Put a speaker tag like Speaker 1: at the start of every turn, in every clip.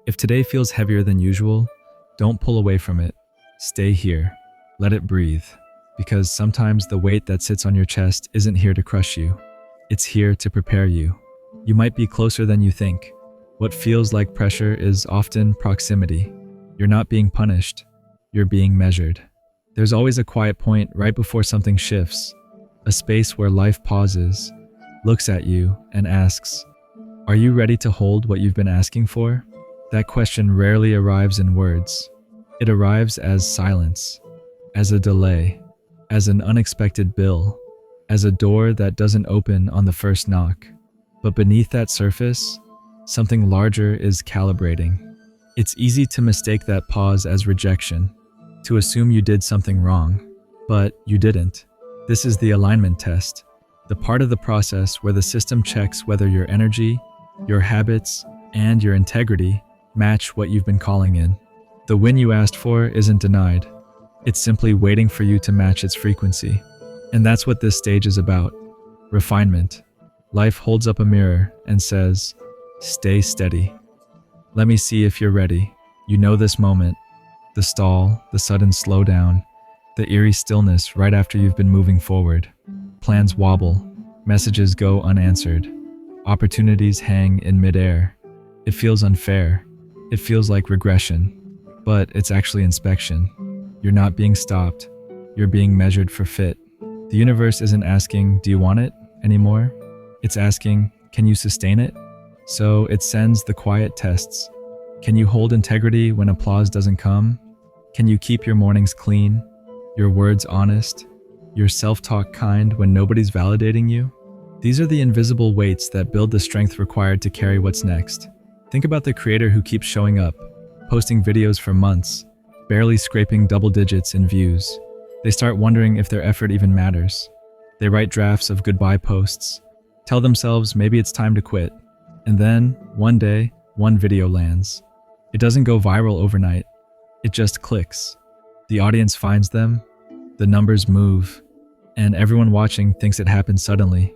Speaker 1: If today feels heavier than usual, don't pull away from it. Stay here. Let it breathe. Because sometimes the weight that sits on your chest isn't here to crush you. It's here to prepare you. You might be closer than you think. What feels like pressure is often proximity. You're not being punished. You're being measured. There's always a quiet point right before something shifts. A space where life pauses, looks at you, and asks, "Are you ready to hold what you've been asking for?" That question rarely arrives in words. It arrives as silence, as a delay, as an unexpected bill, as a door that doesn't open on the first knock. But beneath that surface, something larger is calibrating. It's easy to mistake that pause as rejection, to assume you did something wrong, but you didn't. This is the alignment test, the part of the process where the system checks whether your energy, your habits, and your integrity match what you've been calling in. The win you asked for isn't denied. It's simply waiting for you to match its frequency. And that's what this stage is about. Refinement. Life holds up a mirror and says, "Stay steady. Let me see if you're ready." You know this moment. The stall, the sudden slowdown, the eerie stillness right after you've been moving forward. Plans wobble, messages go unanswered, opportunities hang in midair. It feels unfair. It feels like regression, but it's actually inspection. You're not being stopped. You're being measured for fit. The universe isn't asking, "Do you want it?" anymore. It's asking, "Can you sustain it?" So it sends the quiet tests. Can you hold integrity when applause doesn't come? Can you keep your mornings clean, your words honest, your self-talk kind when nobody's validating you? These are the invisible weights that build the strength required to carry what's next. Think about the creator who keeps showing up, posting videos for months, barely scraping double digits in views. They start wondering if their effort even matters. They write drafts of goodbye posts, tell themselves maybe it's time to quit. And then, one day, one video lands. It doesn't go viral overnight. It just clicks. The audience finds them, the numbers move, and everyone watching thinks it happened suddenly.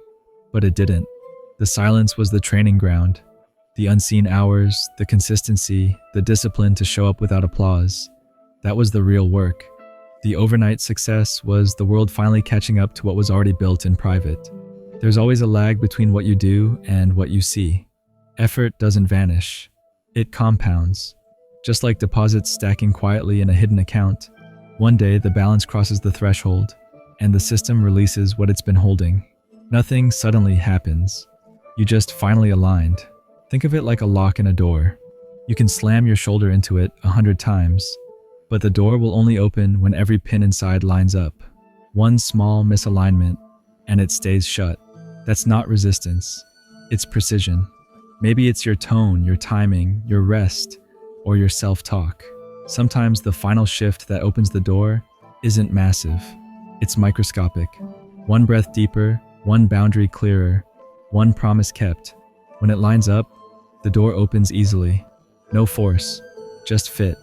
Speaker 1: But it didn't. The silence was the training ground. The unseen hours, the consistency, the discipline to show up without applause. That was the real work. The overnight success was the world finally catching up to what was already built in private. There's always a lag between what you do and what you see. Effort doesn't vanish. It compounds. Just like deposits stacking quietly in a hidden account, one day the balance crosses the threshold, and the system releases what it's been holding. Nothing suddenly happens. You just finally aligned. Think of it like a lock in a door. You can slam your shoulder into it 100 times, but the door will only open when every pin inside lines up. One small misalignment, and it stays shut. That's not resistance. It's precision. Maybe it's your tone, your timing, your rest, or your self-talk. Sometimes the final shift that opens the door isn't massive. It's microscopic. One breath deeper, one boundary clearer, one promise kept. When it lines up, the door opens easily. No force, just fit.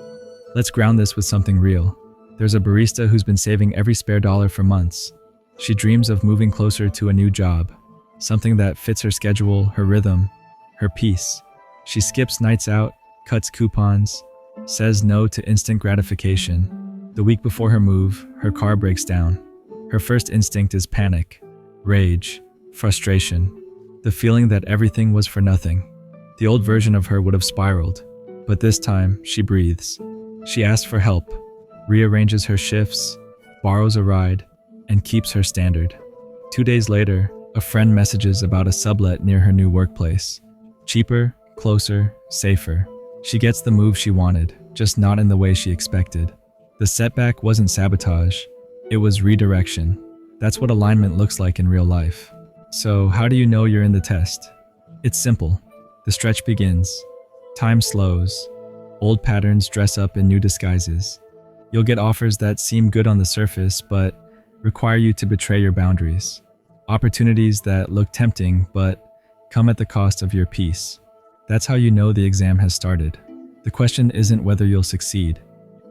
Speaker 1: Let's ground this with something real. There's a barista who's been saving every spare dollar for months. She dreams of moving closer to a new job, something that fits her schedule, her rhythm, her peace. She skips nights out, cuts coupons, says no to instant gratification. The week before her move, her car breaks down. Her first instinct is panic, rage, frustration, the feeling that everything was for nothing. The old version of her would have spiraled, but this time she breathes. She asks for help, rearranges her shifts, borrows a ride, and keeps her standard. 2 days later, a friend messages about a sublet near her new workplace. Cheaper, closer, safer. She gets the move she wanted, just not in the way she expected. The setback wasn't sabotage, it was redirection. That's what alignment looks like in real life. So how do you know you're in the test? It's simple. The stretch begins. Time slows. Old patterns dress up in new disguises. You'll get offers that seem good on the surface, but require you to betray your boundaries. Opportunities that look tempting, but come at the cost of your peace. That's how you know the exam has started. The question isn't whether you'll succeed.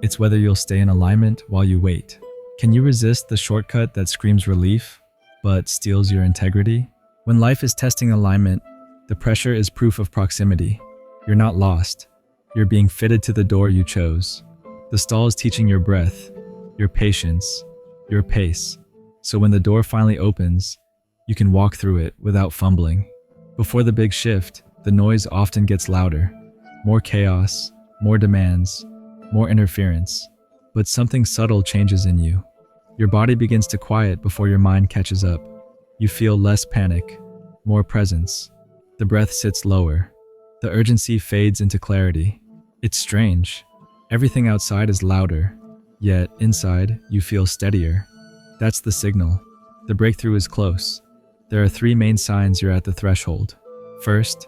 Speaker 1: It's whether you'll stay in alignment while you wait. Can you resist the shortcut that screams relief, but steals your integrity? When life is testing alignment, the pressure is proof of proximity. You're not lost. You're being fitted to the door you chose. The stall is teaching your breath, your patience, your pace. So when the door finally opens, you can walk through it without fumbling. Before the big shift, the noise often gets louder. More chaos, more demands, more interference. But something subtle changes in you. Your body begins to quiet before your mind catches up. You feel less panic, more presence. The breath sits lower. The urgency fades into clarity. It's strange. Everything outside is louder, yet inside you feel steadier. That's the signal. The breakthrough is close. There are 3 main signs you're at the threshold. First,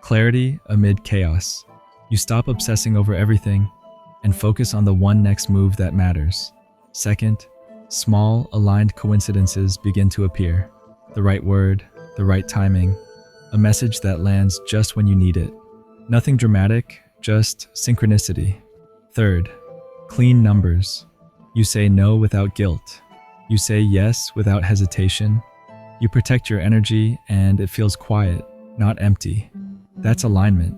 Speaker 1: clarity amid chaos. You stop obsessing over everything and focus on the one next move that matters. Second, small, aligned coincidences begin to appear. The right word, the right timing, a message that lands just when you need it. Nothing dramatic, just synchronicity. Third, clean numbers. You say no without guilt. You say yes without hesitation. You protect your energy and it feels quiet, not empty. That's alignment.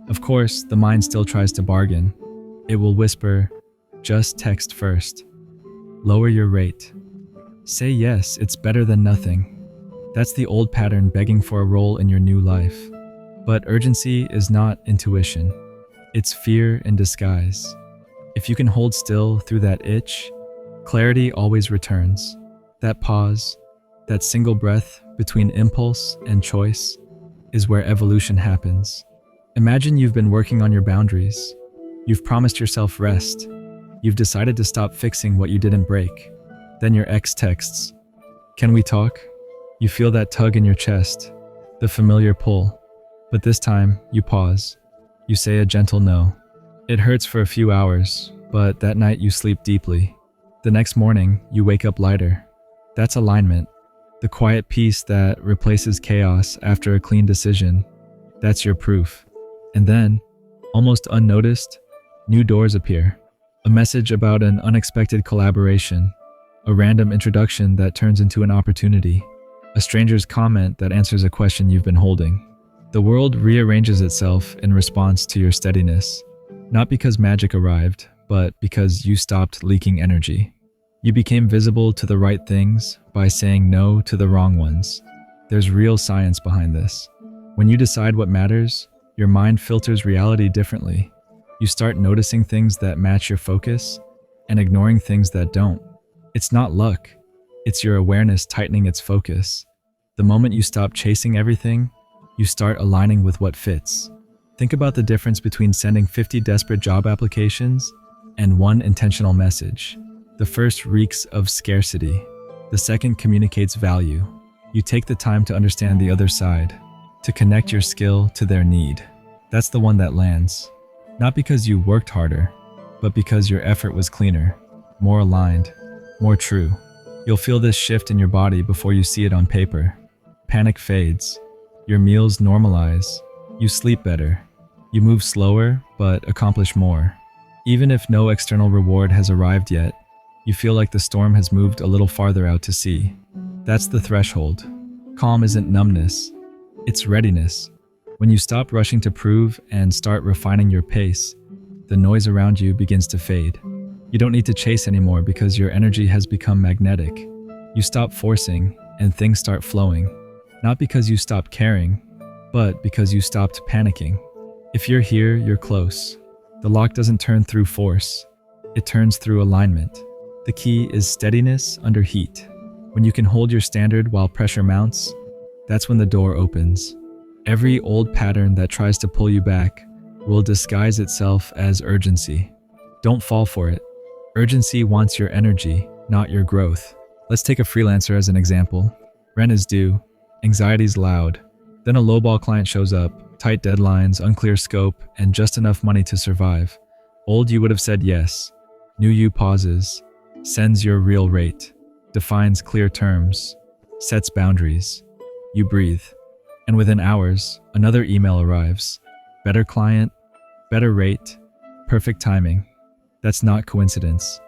Speaker 1: Of course, the mind still tries to bargain. It will whisper, just text first. Lower your rate. Say yes, it's better than nothing. That's the old pattern begging for a role in your new life. But urgency is not intuition. It's fear in disguise. If you can hold still through that itch, clarity always returns. That pause, that single breath between impulse and choice is where evolution happens. Imagine you've been working on your boundaries. You've promised yourself rest. You've decided to stop fixing what you didn't break. Then your ex texts, "Can we talk?" You feel that tug in your chest, the familiar pull. But this time, you pause. You say a gentle no. It hurts for a few hours, but that night you sleep deeply. The next morning, you wake up lighter. That's alignment. The quiet peace that replaces chaos after a clean decision. That's your proof. And then, almost unnoticed, new doors appear. A message about an unexpected collaboration. A random introduction that turns into an opportunity. A stranger's comment that answers a question you've been holding. The world rearranges itself in response to your steadiness. Not because magic arrived, but because you stopped leaking energy. You became visible to the right things by saying no to the wrong ones. There's real science behind this. When you decide what matters, your mind filters reality differently. You start noticing things that match your focus and ignoring things that don't. It's not luck. It's your awareness tightening its focus. The moment you stop chasing everything, you start aligning with what fits. Think about the difference between sending 50 desperate job applications and one intentional message. The first reeks of scarcity. The second communicates value. You take the time to understand the other side, to connect your skill to their need. That's the one that lands. Not because you worked harder, but because your effort was cleaner, more aligned, more true. You'll feel this shift in your body before you see it on paper. Panic fades. Your meals normalize. You sleep better. You move slower, but accomplish more. Even if no external reward has arrived yet, you feel like the storm has moved a little farther out to sea. That's the threshold. Calm isn't numbness. It's readiness. When you stop rushing to prove and start refining your pace, the noise around you begins to fade. You don't need to chase anymore because your energy has become magnetic. You stop forcing and things start flowing. Not because you stopped caring, but because you stopped panicking. If you're here, you're close. The lock doesn't turn through force. It turns through alignment. The key is steadiness under heat. When you can hold your standard while pressure mounts, that's when the door opens. Every old pattern that tries to pull you back will disguise itself as urgency. Don't fall for it. Urgency wants your energy, not your growth. Let's take a freelancer as an example. Rent is due, anxiety's loud. Then a lowball client shows up, tight deadlines, unclear scope, and just enough money to survive. Old you would have said yes. New you pauses, sends your real rate, defines clear terms, sets boundaries. You breathe. And within hours, another email arrives. Better client, better rate, perfect timing. That's not coincidence.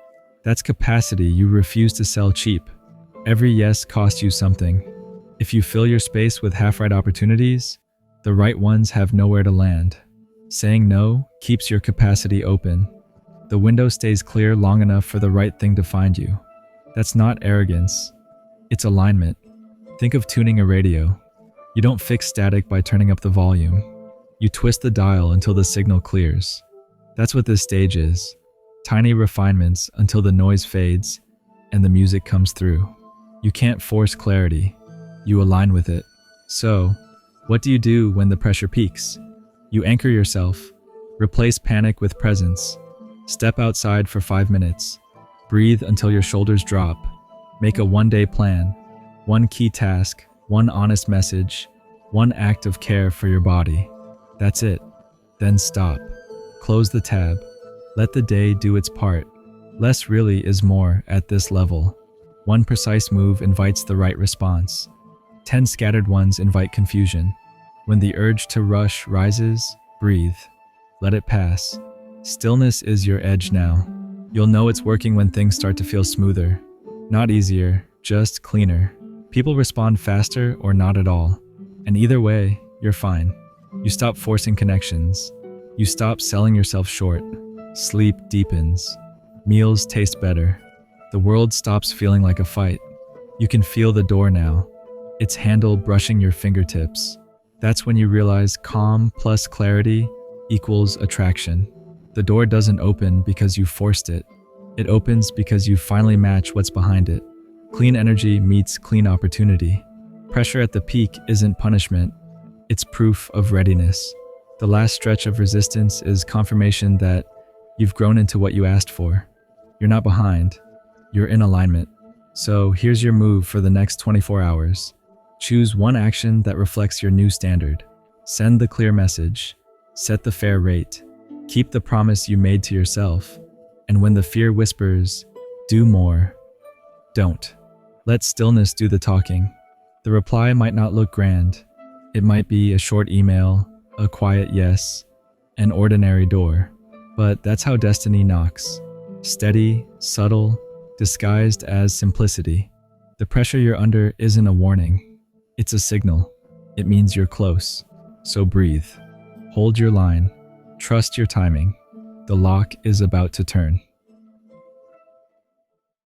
Speaker 1: That's capacity you refuse to sell cheap. Every yes costs you something. If you fill your space with half-right opportunities, the right ones have nowhere to land. Saying no keeps your capacity open. The window stays clear long enough for the right thing to find you. That's not arrogance, it's alignment. Think of tuning a radio. You don't fix static by turning up the volume. You twist the dial until the signal clears. That's what this stage is. Tiny refinements until the noise fades and the music comes through. You can't force clarity. You align with it. So, what do you do when the pressure peaks? You anchor yourself. Replace panic with presence. Step outside for 5 minutes. Breathe until your shoulders drop. Make a one-day plan. One key task, one honest message, one act of care for your body. That's it. Then stop. Close the tab. Let the day do its part. Less really is more at this level. One precise move invites the right response. 10 scattered ones invite confusion. When the urge to rush rises, breathe. Let it pass. Stillness is your edge now. You'll know it's working when things start to feel smoother. Not easier, just cleaner. People respond faster or not at all. And either way, you're fine. You stop forcing connections. You stop selling yourself short. Sleep deepens. Meals taste better. The world stops feeling like a fight. You can feel the door now. Its handle brushing your fingertips. That's when you realize calm plus clarity equals attraction. The door doesn't open because you forced it. It opens because you finally match what's behind it. Clean energy meets clean opportunity. Pressure at the peak isn't punishment. It's proof of readiness. The last stretch of resistance is confirmation that you've grown into what you asked for. You're not behind. You're in alignment. So here's your move for the next 24 hours. Choose one action that reflects your new standard. Send the clear message. Set the fair rate. Keep the promise you made to yourself. And when the fear whispers, do more, don't. Let stillness do the talking. The reply might not look grand. It might be a short email, a quiet yes, an ordinary door. But that's how destiny knocks. Steady, subtle, disguised as simplicity. The pressure you're under isn't a warning. It's a signal. It means you're close. So breathe. Hold your line. Trust your timing. The lock is about to turn.